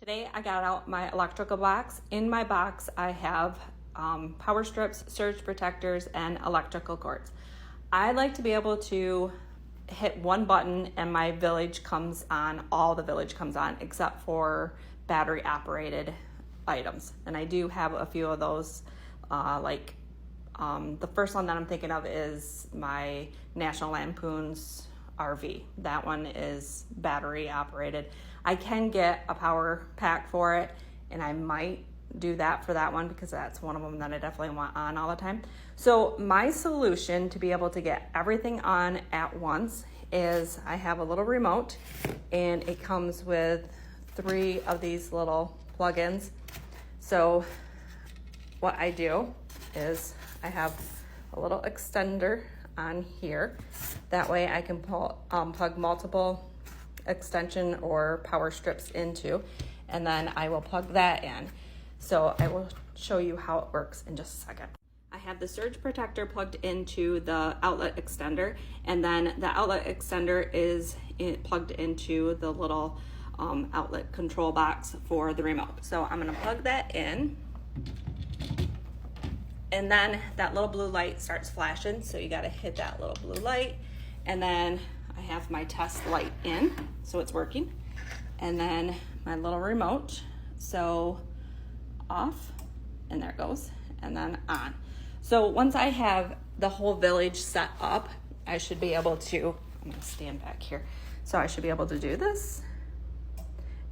Today I got out my electrical box. In my box I have power strips, surge protectors, and electrical cords. I like to be able to hit one button and my village comes on, all the village comes on except for battery operated items. And I do have a few of those, the first one that I'm thinking of is my National Lampoon's RV. That one is battery operated. I can get a power pack for it, and I might do that for that one because that's one of them that I definitely want on all the time. So my solution to be able to get everything on at once is I have a little remote, and it comes with 3 of these little plug-ins. So what I do is I have a little extender on here. That way I can plug multiple extension or power strips into, and then I will plug that in. So I will show you how it works in just a second. I have the surge protector plugged into the outlet extender, and then the outlet extender is plugged into the little outlet control box for the remote. So I'm gonna plug that in, and then that little blue light starts flashing, so you gotta hit that little blue light, and then I have my test light in, so it's working, and then my little remote, so off, and there it goes, and then on. So once I have the whole village set up, I should be able to, I'm gonna stand back here, so I should be able to do this,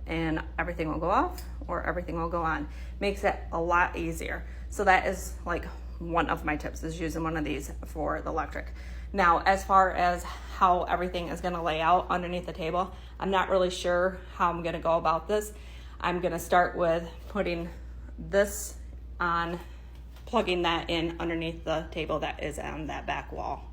and everything will go off or everything will go on. Makes it a lot easier. So that is like one of my tips, is using one of these for the electric. Now, as far as how everything is gonna lay out underneath the table, I'm not really sure how I'm gonna go about this. I'm gonna start with putting this on, plugging that in underneath the table that is on that back wall.